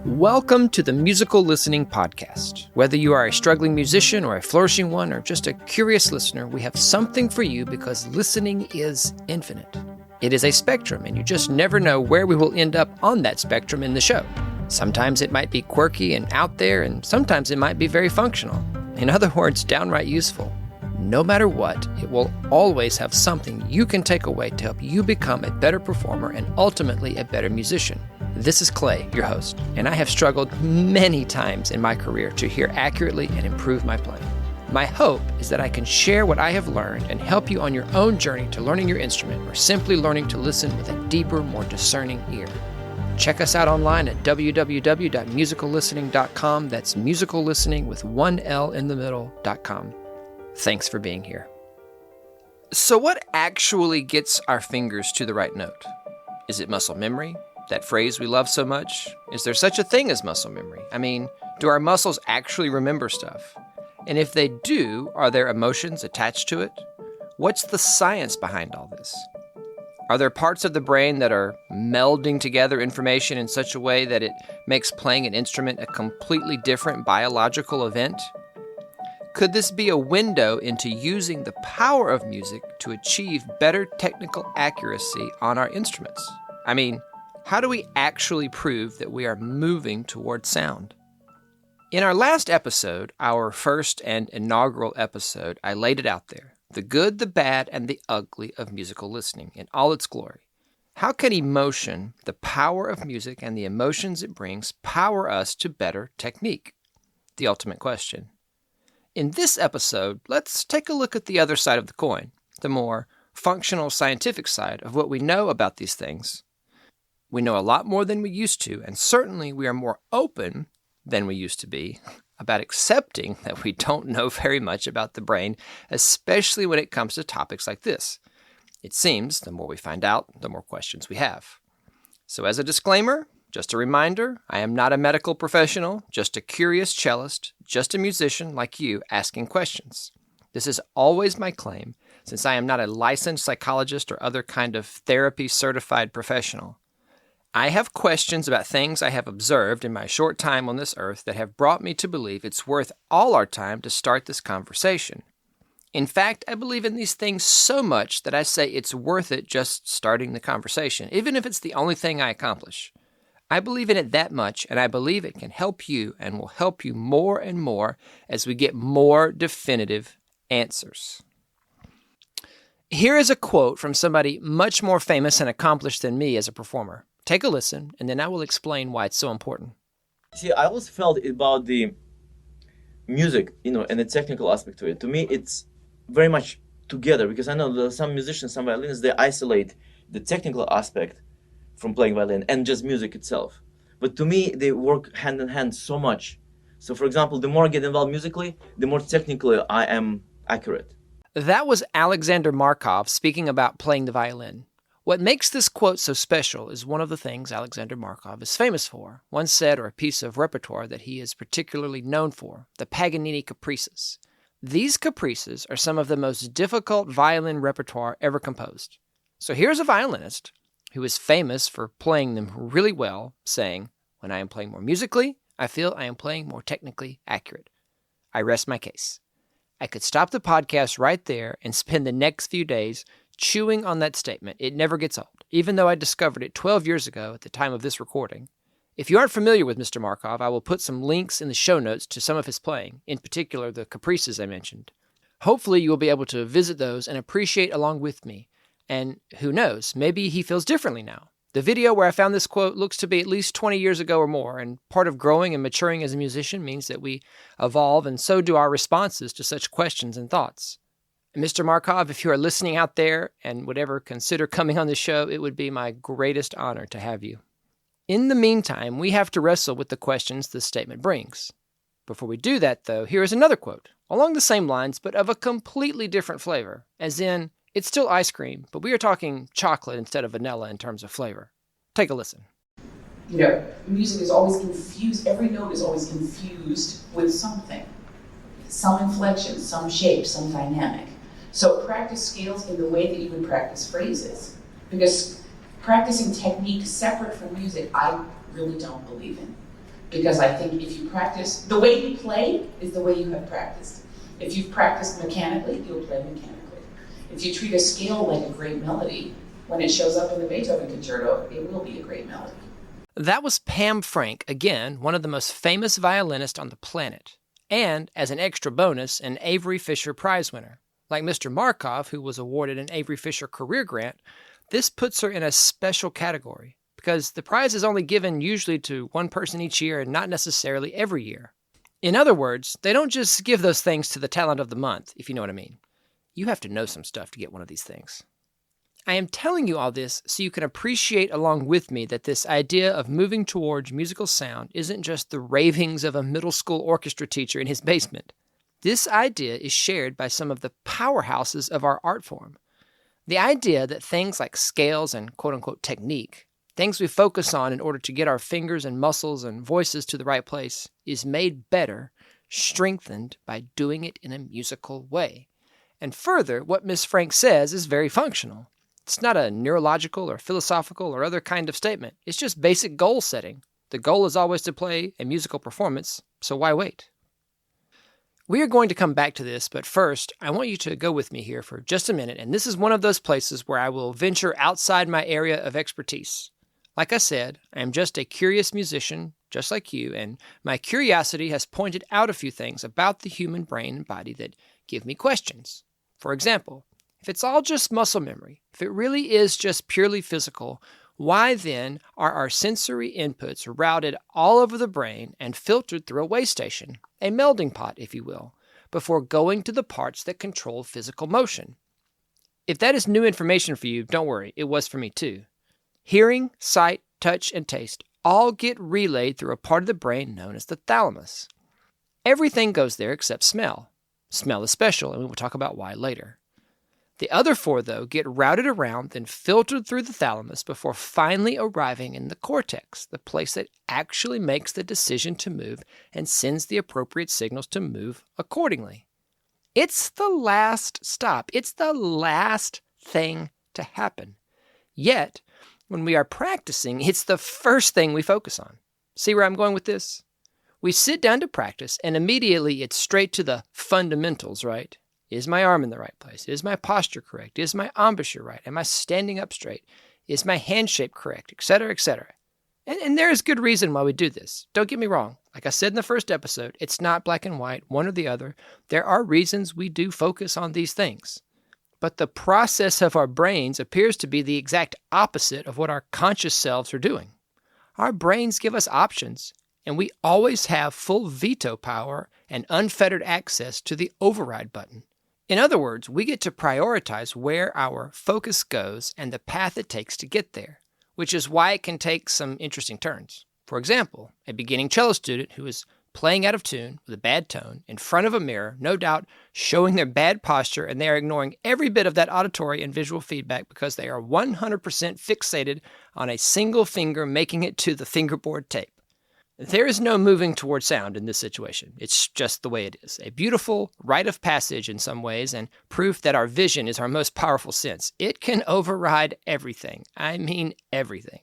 Welcome to the Musical Listening Podcast. Whether you are a struggling musician or a flourishing one or just a curious listener, we have something for you because listening is infinite. It is a spectrum, and you just never know where we will end up on that spectrum in the show. Sometimes it might be quirky and out there, and sometimes it might be very functional. In other words, downright useful. No matter what, it will always have something you can take away to help you become a better performer and ultimately a better musician. This is Clay, your host, and I have struggled many times in my career to hear accurately and improve my playing. My hope is that I can share what I have learned and help you on your own journey to learning your instrument or simply learning to listen with a deeper, more discerning ear. Check us out online at www.musicallistening.com. That's musical listening with one L in the middle.com. Thanks for being here. So what actually gets our fingers to the right note? Is it muscle memory? That phrase we love so much? Is there such a thing as muscle memory? I mean, do our muscles actually remember stuff? And if they do, are there emotions attached to it? What's the science behind all this? Are there parts of the brain that are melding together information in such a way that it makes playing an instrument a completely different biological event? Could this be a window into using the power of music to achieve better technical accuracy on our instruments? I mean, how do we actually prove that we are moving toward sound? In our last episode, our first and inaugural episode, I laid it out there. The good, the bad, and the ugly of musical listening in all its glory. How can emotion, the power of music and the emotions it brings, power us to better technique? The ultimate question. In this episode, let's take a look at the other side of the coin, the more functional scientific side of what we know about these things. We know a lot more than we used to, and certainly we are more open than we used to be about accepting that we don't know very much about the brain, especially when it comes to topics like this. It seems the more we find out, the more questions we have. So as a disclaimer, just a reminder, I am not a medical professional, just a curious cellist, just a musician like you asking questions. This is always my claim, since I am not a licensed psychologist or other kind of therapy-certified professional. I have questions about things I have observed in my short time on this earth that have brought me to believe it's worth all our time to start this conversation. In fact, I believe in these things so much that I say it's worth it just starting the conversation, even if it's the only thing I accomplish. I believe in it that much, and I believe it can help you and will help you more and more as we get more definitive answers. Here is a quote from somebody much more famous and accomplished than me as a performer. Take a listen, and then I will explain why it's so important. See, I always felt about the music, and the technical aspect to it. To me, it's very much together, because I know there are some musicians, some violinists, they isolate the technical aspect from playing violin and just music itself. But to me, they work hand in hand so much. So, for example, the more I get involved musically, the more technically I am accurate. That was Alexander Markov speaking about playing the violin. What makes this quote so special is one of the things Alexander Markov is famous for, one set or a piece of repertoire that he is particularly known for, the Paganini caprices. These caprices are some of the most difficult violin repertoire ever composed. So here's a violinist who is famous for playing them really well, saying, "When I am playing more musically, I feel I am playing more technically accurate." I rest my case. I could stop the podcast right there and spend the next few days chewing on that statement. It never gets old, even though I discovered it 12 years ago at the time of this recording. If you aren't familiar with Mr. Markov, I will put some links in the show notes to some of his playing, in particular the caprices I mentioned. Hopefully you will be able to visit those and appreciate along with me. And who knows, maybe he feels differently now. The video where I found this quote looks to be at least 20 years ago or more, and part of growing and maturing as a musician means that we evolve, and so do our responses to such questions and thoughts. Mr. Markov, if you are listening out there and would ever consider coming on the show, it would be my greatest honor to have you. In the meantime, we have to wrestle with the questions this statement brings. Before we do that, though, here is another quote, along the same lines, but of a completely different flavor, as in, it's still ice cream, but we are talking chocolate instead of vanilla in terms of flavor. Take a listen. Music is always confused, every note is always confused with something. Some inflection, some shape, some dynamic. So practice scales in the way that you would practice phrases. Because practicing technique separate from music, I really don't believe in. Because I think if you practice, the way you play is the way you have practiced. If you've practiced mechanically, you'll play mechanically. If you treat a scale like a great melody, when it shows up in the Beethoven concerto, it will be a great melody. That was Pam Frank, again, one of the most famous violinists on the planet, and, as an extra bonus, an Avery Fisher Prize winner. Like Mr. Markov, who was awarded an Avery Fisher Career Grant, this puts her in a special category, because the prize is only given usually to one person each year and not necessarily every year. In other words, they don't just give those things to the talent of the month, if you know what I mean. You have to know some stuff to get one of these things. I am telling you all this so you can appreciate along with me that this idea of moving towards musical sound isn't just the ravings of a middle school orchestra teacher in his basement. This idea is shared by some of the powerhouses of our art form. The idea that things like scales and quote-unquote technique, things we focus on in order to get our fingers and muscles and voices to the right place, is made better, strengthened by doing it in a musical way. And further, what Miss Frank says is very functional. It's not a neurological or philosophical or other kind of statement. It's just basic goal setting. The goal is always to play a musical performance, so why wait? We are going to come back to this, but first, I want you to go with me here for just a minute, and this is one of those places where I will venture outside my area of expertise. Like I said, I am just a curious musician, just like you, and my curiosity has pointed out a few things about the human brain and body that give me questions. For example, if it's all just muscle memory, if it really is just purely physical, why then are our sensory inputs routed all over the brain and filtered through a weigh station, a melding pot, if you will, before going to the parts that control physical motion? If that is new information for you, don't worry, it was for me too. Hearing, sight, touch, and taste all get relayed through a part of the brain known as the thalamus. Everything goes there except smell. Smell is special, and we will talk about why later. The other four, though, get routed around, then filtered through the thalamus before finally arriving in the cortex, the place that actually makes the decision to move and sends the appropriate signals to move accordingly. It's the last stop. It's the last thing to happen. Yet, when we are practicing, it's the first thing we focus on. See where I'm going with this? We sit down to practice, and immediately it's straight to the fundamentals, right? Is my arm in the right place? Is my posture correct? Is my embouchure right? Am I standing up straight? Is my hand shape correct? Etc., etc. And there is good reason why we do this. Don't get me wrong. Like I said in the first episode, it's not black and white, one or the other. There are reasons we do focus on these things. But the process of our brains appears to be the exact opposite of what our conscious selves are doing. Our brains give us options, and we always have full veto power and unfettered access to the override button. In other words, we get to prioritize where our focus goes and the path it takes to get there, which is why it can take some interesting turns. For example, a beginning cello student who is playing out of tune with a bad tone in front of a mirror, no doubt showing their bad posture, and they are ignoring every bit of that auditory and visual feedback because they are 100% fixated on a single finger making it to the fingerboard tape. There is no moving toward sound in this situation. It's just the way it is. A beautiful rite of passage in some ways, and proof that our vision is our most powerful sense. It can override everything. I mean everything.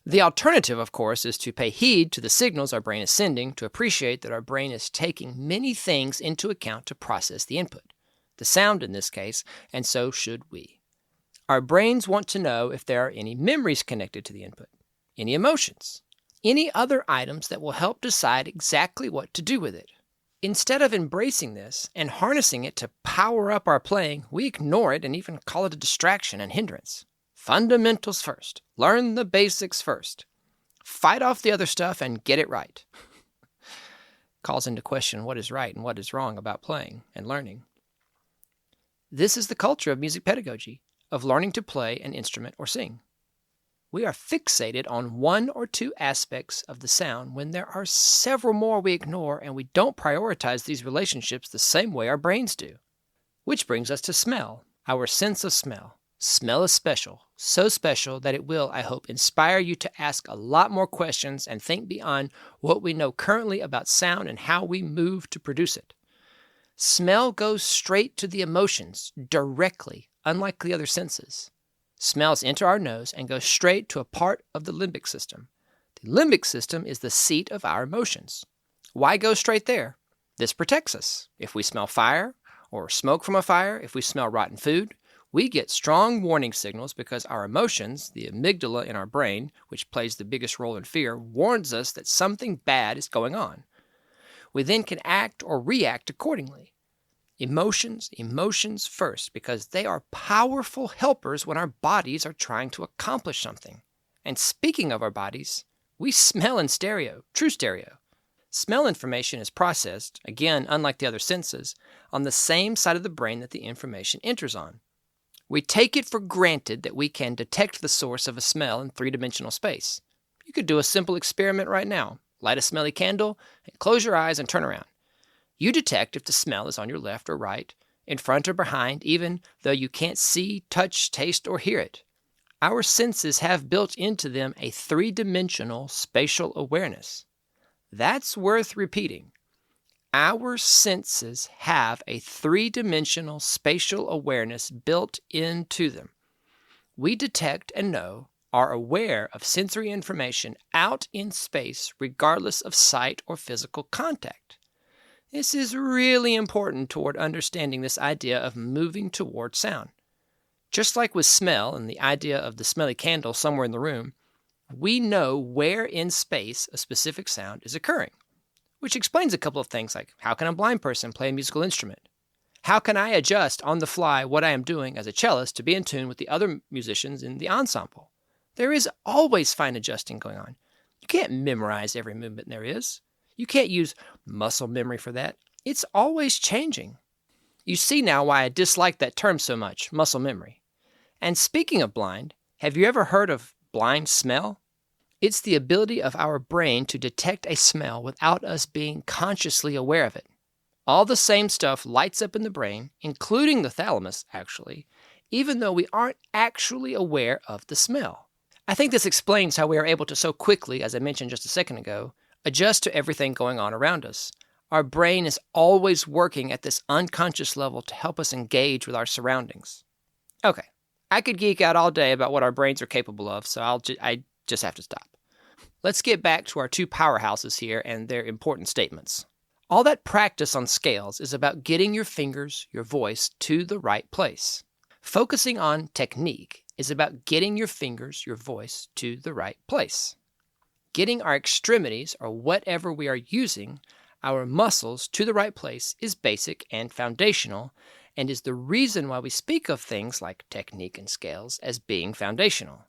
The alternative, of course, is to pay heed to the signals our brain is sending to appreciate that our brain is taking many things into account to process the input, the sound in this case, and so should we. Our brains want to know if there are any memories connected to the input, any emotions, any other items that will help decide exactly what to do with it. Instead of embracing this and harnessing it to power up our playing, we ignore it and even call it a distraction and hindrance. Fundamentals first. Learn the basics first. Fight off the other stuff and get it right. Calls into question what is right and what is wrong about playing and learning. This is the culture of music pedagogy, of learning to play an instrument or sing. We are fixated on one or two aspects of the sound when there are several more we ignore, and we don't prioritize these relationships the same way our brains do. Which brings us to smell, our sense of smell. Smell is special, so special that it will, I hope, inspire you to ask a lot more questions and think beyond what we know currently about sound and how we move to produce it. Smell goes straight to the emotions, directly, unlike the other senses. Smells enter our nose and go straight to a part of the limbic system, The limbic system is the seat of our emotions. Why go straight there? This protects us. If we smell fire or smoke from a fire, if we smell rotten food, we get strong warning signals because our emotions, the amygdala in our brain, which plays the biggest role in fear, warns us that something bad is going on. We then can act or react accordingly. Emotions first, because they are powerful helpers when our bodies are trying to accomplish something. And speaking of our bodies, we smell in stereo, true stereo. Smell information is processed, again, unlike the other senses, on the same side of the brain that the information enters on. We take it for granted that we can detect the source of a smell in three-dimensional space. You could do a simple experiment right now. Light a smelly candle, and close your eyes and turn around. You detect if the smell is on your left or right, in front or behind, even though you can't see, touch, taste, or hear it. Our senses have built into them a three-dimensional spatial awareness. That's worth repeating. Our senses have a three-dimensional spatial awareness built into them. We detect and know, are aware of sensory information out in space regardless of sight or physical contact. This is really important toward understanding this idea of moving toward sound. Just like with smell and the idea of the smelly candle somewhere in the room, we know where in space a specific sound is occurring, which explains a couple of things like how can a blind person play a musical instrument? How can I adjust on the fly what I am doing as a cellist to be in tune with the other musicians in the ensemble? There is always fine adjusting going on. You can't memorize every movement there is. You can't use muscle memory for that. It's always changing. You see now why I dislike that term so much, muscle memory. And speaking of blind, have you ever heard of blind smell? It's the ability of our brain to detect a smell without us being consciously aware of it. All the same stuff lights up in the brain, including the thalamus, actually, even though we aren't actually aware of the smell. I think this explains how we are able to so quickly, as I mentioned just a second ago, adjust to everything going on around us. Our brain is always working at this unconscious level to help us engage with our surroundings. Okay, I could geek out all day about what our brains are capable of, so I just have to stop. Let's get back to our two powerhouses here and their important statements. All that practice on scales is about getting your fingers, your voice, to the right place. Focusing on technique is about getting your fingers, your voice, to the right place. Getting our extremities, or whatever we are using, our muscles, to the right place is basic and foundational, and is the reason why we speak of things like technique and scales as being foundational.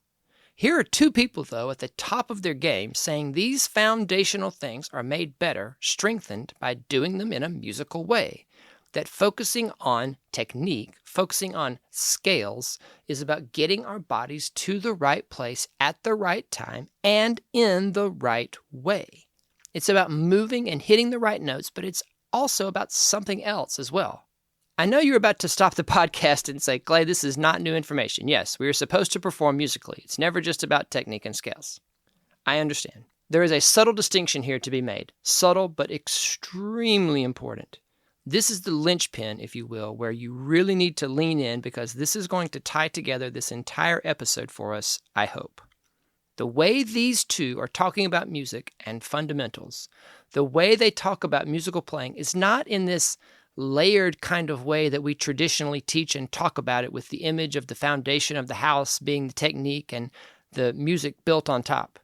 Here are two people, though, at the top of their game saying these foundational things are made better, strengthened by doing them in a musical way. That focusing on technique, focusing on scales, is about getting our bodies to the right place at the right time and in the right way. It's about moving and hitting the right notes, but it's also about something else as well. I know you're about to stop the podcast and say, Clay, this is not new information. Yes, we are supposed to perform musically. It's never just about technique and scales. I understand. There is a subtle distinction here to be made. Subtle, but extremely important. This is the linchpin, if you will, where you really need to lean in because this is going to tie together this entire episode for us, I hope. The way these two are talking about music and fundamentals, the way they talk about musical playing is not in this layered kind of way that we traditionally teach and talk about it with the image of the foundation of the house being the technique and the music built on top.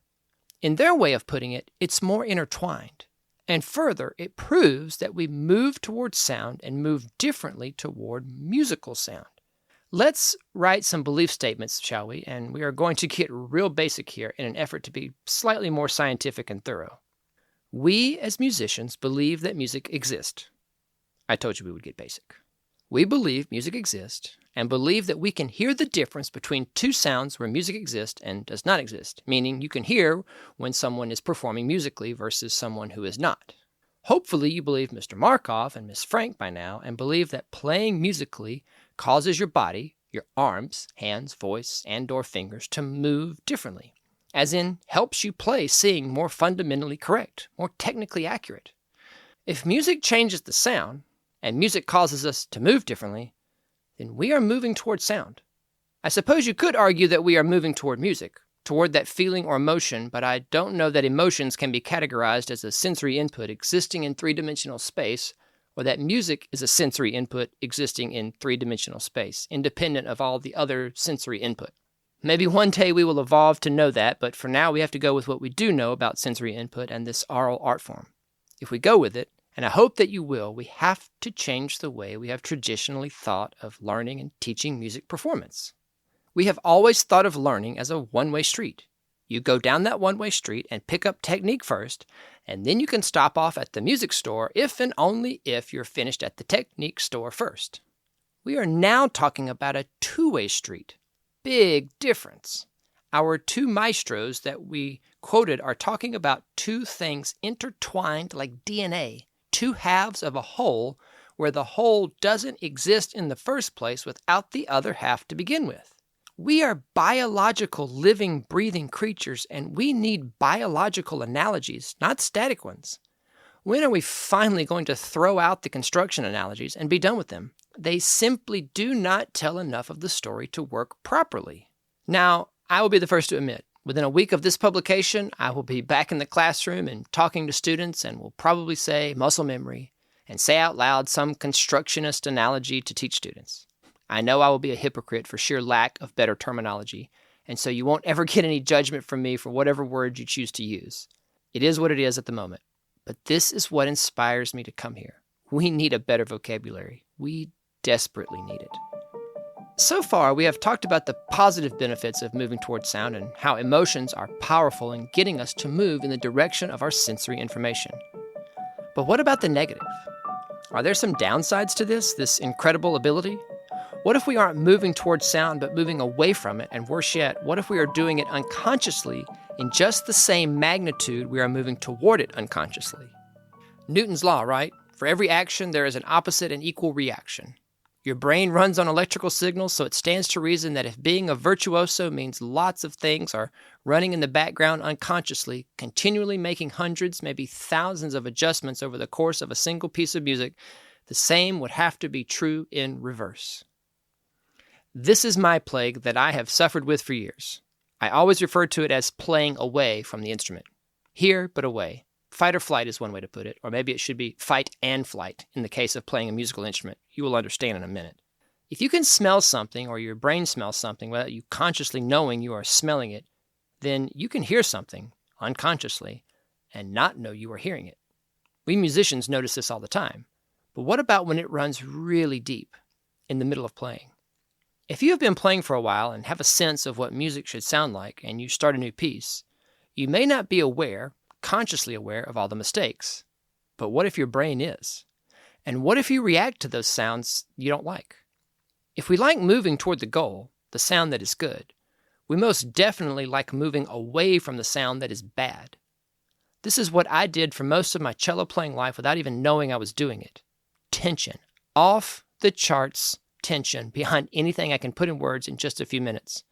In their way of putting it, it's more intertwined. And further, it proves that we move toward sound and move differently toward musical sound. Let's write some belief statements, shall we? And we are going to get real basic here in an effort to be slightly more scientific and thorough. We, as musicians, believe that music exists. I told you we would get basic. We believe music exists and believe that we can hear the difference between two sounds where music exists and does not exist, meaning you can hear when someone is performing musically versus someone who is not. Hopefully you believe Mr. Markov and Miss Frank by now and believe that playing musically causes your body, your arms, hands, voice, and/or fingers to move differently, as in helps you play, sing more fundamentally correct, more technically accurate. If music changes the sound, and music causes us to move differently, then we are moving toward sound. I suppose you could argue that we are moving toward music. toward that feeling or emotion, but I don't know that emotions can be categorized as a sensory input existing in three-dimensional space, or that music is a sensory input existing in three-dimensional space, independent of all the other sensory input. Maybe one day we will evolve to know that, but for now we have to go with what we do know about sensory input and this oral art form. If we go with it, and I hope that you will, we have to change the way we have traditionally thought of learning and teaching music performance. We have always thought of learning as a one-way street. You go down that one-way street and pick up technique first, and then you can stop off at the music store if and only if you're finished at the technique store first. We are now talking about a two-way street. Big difference. Our two maestros that we quoted are talking about two things intertwined like DNA, two halves of a whole where the whole doesn't exist in the first place without the other half to begin with. We are biological, living, breathing creatures, and we need biological analogies, not static ones. When are we finally going to throw out the construction analogies and be done with them? They simply do not tell enough of the story to work properly. Now, I will be the first to admit, within a week of this publication, I will be back in the classroom and talking to students and will probably say muscle memory and say out loud some constructionist analogy to teach students. I know I will be a hypocrite for sheer lack of better terminology, and so you won't ever get any judgment from me for whatever word you choose to use. It is what it is at the moment, but this is what inspires me to come here. We need a better vocabulary. We desperately need it. So far, we have talked about the positive benefits of moving towards sound and how emotions are powerful in getting us to move in the direction of our sensory information. But what about the negative? Are there some downsides to this incredible ability? What if we aren't moving towards sound but moving away from it? And worse yet, what if we are doing it unconsciously in just the same magnitude we are moving toward it unconsciously? Newton's law, right? For every action, there is an opposite and equal reaction. Your brain runs on electrical signals, so it stands to reason that if being a virtuoso means lots of things are running in the background unconsciously, continually making hundreds, maybe thousands of adjustments over the course of a single piece of music, the same would have to be true in reverse. This is my plague that I have suffered with for years. I always refer to it as playing away from the instrument. Here, but away. Fight or flight is one way to put it, or maybe it should be fight and flight in the case of playing a musical instrument. You will understand in a minute. If you can smell something, or your brain smells something without you consciously knowing you are smelling it, then you can hear something unconsciously and not know you are hearing it. We musicians notice this all the time. But what about when it runs really deep in the middle of playing? If you have been playing for a while and have a sense of what music should sound like and you start a new piece, you may not be consciously aware of all the mistakes. But what if your brain is? And what if you react to those sounds you don't like? If we like moving toward the goal, the sound that is good, we most definitely like moving away from the sound that is bad. This is what I did for most of my cello playing life without even knowing I was doing it. Tension. Off the charts tension behind anything I can put in words in just a few minutes.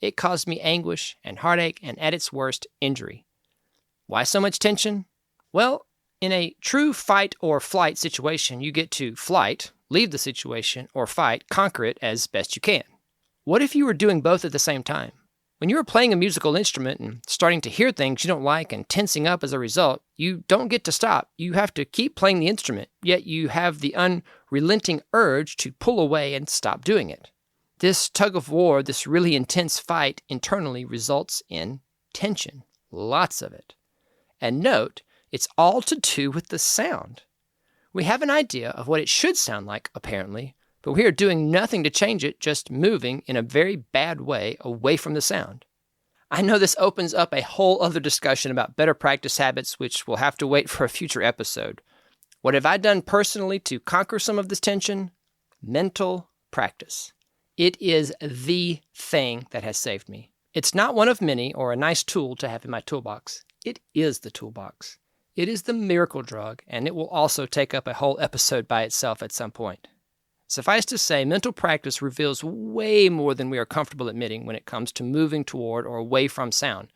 It caused me anguish and heartache and, at its worst, injury. Why so much tension? Well, in a true fight or flight situation, you get to flight, leave the situation, or fight, conquer it as best you can. What if you were doing both at the same time? When you are playing a musical instrument and starting to hear things you don't like and tensing up as a result, you don't get to stop. You have to keep playing the instrument, yet you have the unrelenting urge to pull away and stop doing it. This tug of war, this really intense fight internally results in tension. Lots of it. And note, it's all to do with the sound. We have an idea of what it should sound like, apparently, but we are doing nothing to change it, just moving in a very bad way away from the sound. I know this opens up a whole other discussion about better practice habits, which will have to wait for a future episode. What have I done personally to conquer some of this tension? Mental practice. It is the thing that has saved me. It's not one of many or a nice tool to have in my toolbox. It is the toolbox. It is the miracle drug, and it will also take up a whole episode by itself at some point. Suffice to say, mental practice reveals way more than we are comfortable admitting when it comes to moving toward or away from sound.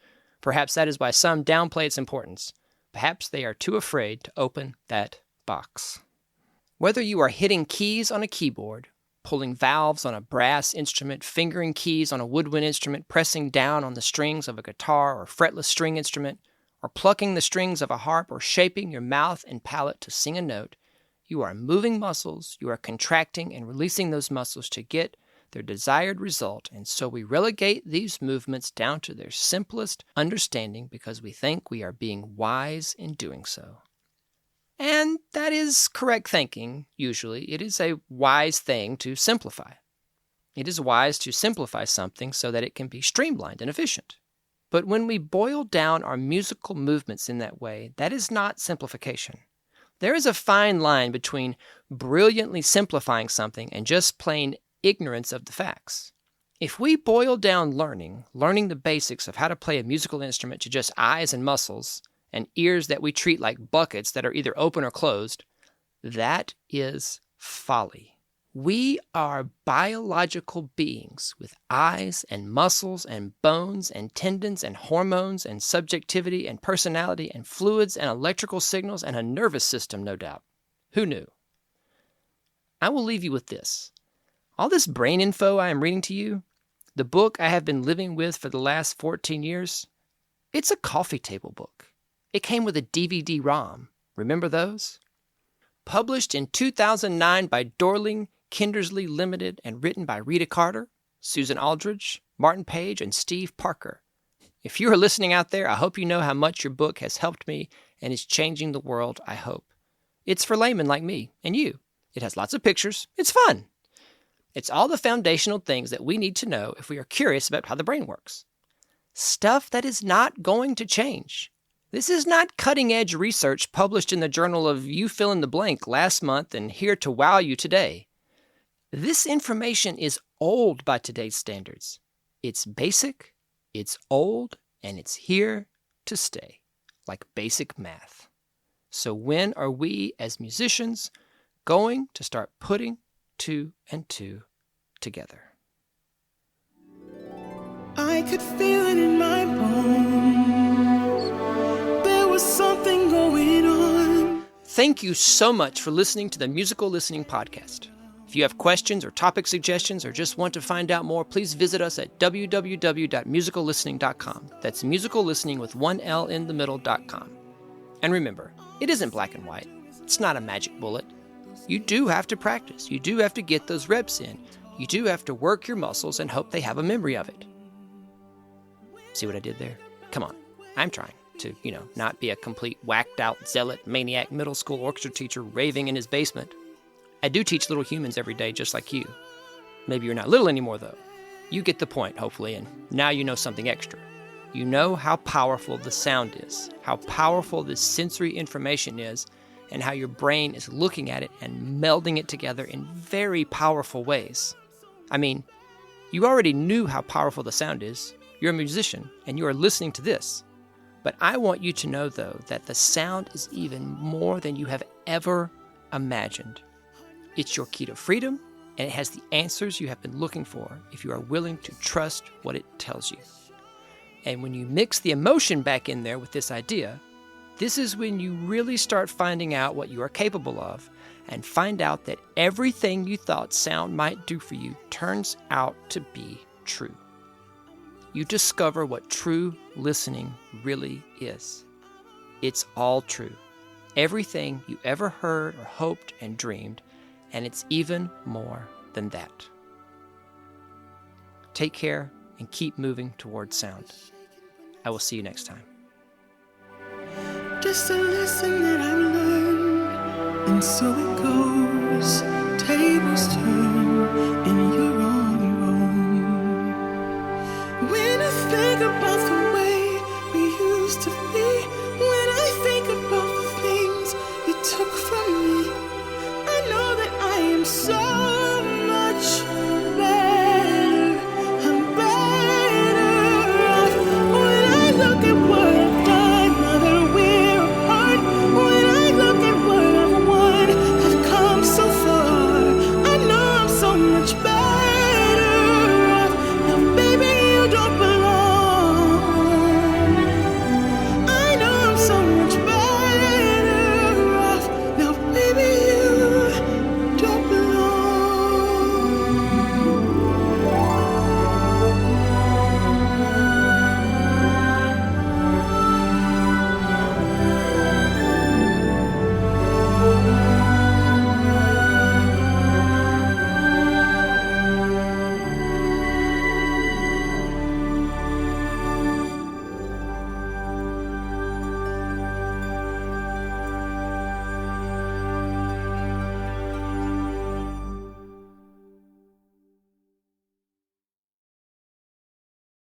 Perhaps that is why some downplay its importance. Perhaps they are too afraid to open that box. Whether you are hitting keys on a keyboard, pulling valves on a brass instrument, fingering keys on a woodwind instrument, pressing down on the strings of a guitar or fretless string instrument, or plucking the strings of a harp, or shaping your mouth and palate to sing a note, you are moving muscles, you are contracting and releasing those muscles to get their desired result, and so we relegate these movements down to their simplest understanding because we think we are being wise in doing so. And that is correct thinking, usually. It is a wise thing to simplify. It is wise to simplify something so that it can be streamlined and efficient. But when we boil down our musical movements in that way, that is not simplification. There is a fine line between brilliantly simplifying something and just plain ignorance of the facts. If we boil down learning the basics of how to play a musical instrument to just eyes and muscles, and ears that we treat like buckets that are either open or closed, that is folly. We are biological beings with eyes and muscles and bones and tendons and hormones and subjectivity and personality and fluids and electrical signals and a nervous system, no doubt. Who knew? I will leave you with this. All this brain info I am reading to you, the book I have been living with for the last 14 years, it's a coffee table book. It came with a DVD-ROM. Remember those? Published in 2009 by Dorling Kindersley Limited and written by Rita Carter, Susan Aldridge, Martin Page, and Steve Parker. If you are listening out there, I hope you know how much your book has helped me and is changing the world, I hope. It's for laymen like me and you. It has lots of pictures. It's fun. It's all the foundational things that we need to know if we are curious about how the brain works. Stuff that is not going to change. This is not cutting-edge research published in the journal of you fill in the blank last month and here to wow you today. This information is old by today's standards. It's basic, it's old, and it's here to stay, like basic math. So when are we, as musicians, going to start putting two and two together? I could feel it in my bones. There was something going on. Thank you so much for listening to the Musical Listening Podcast. If you have questions or topic suggestions or just want to find out more, please visit us at www.musicallistening.com. That's musical listening with one L in the middle.com. And remember, it isn't black and white. It's not a magic bullet. You do have to practice. You do have to get those reps in. You do have to work your muscles and hope they have a memory of it. See what I did there? Come on. I'm trying to, not be a complete whacked out zealot, maniac middle school orchestra teacher raving in his basement. I do teach little humans every day just like you. Maybe you're not little anymore though. You get the point, hopefully, and now you know something extra. You know how powerful the sound is, how powerful this sensory information is, and how your brain is looking at it and melding it together in very powerful ways. I mean, you already knew how powerful the sound is. You're a musician, and you are listening to this. But I want you to know, though, that the sound is even more than you have ever imagined. It's your key to freedom, and it has the answers you have been looking for if you are willing to trust what it tells you. And when you mix the emotion back in there with this idea, this is when you really start finding out what you are capable of and find out that everything you thought sound might do for you turns out to be true. You discover what true listening really is. It's all true. Everything you ever heard or hoped and dreamed, and it's even more than that. Take care and keep moving towards sound. I will see you next time. Just a lesson that I've learned, and so it goes. Tables turn in your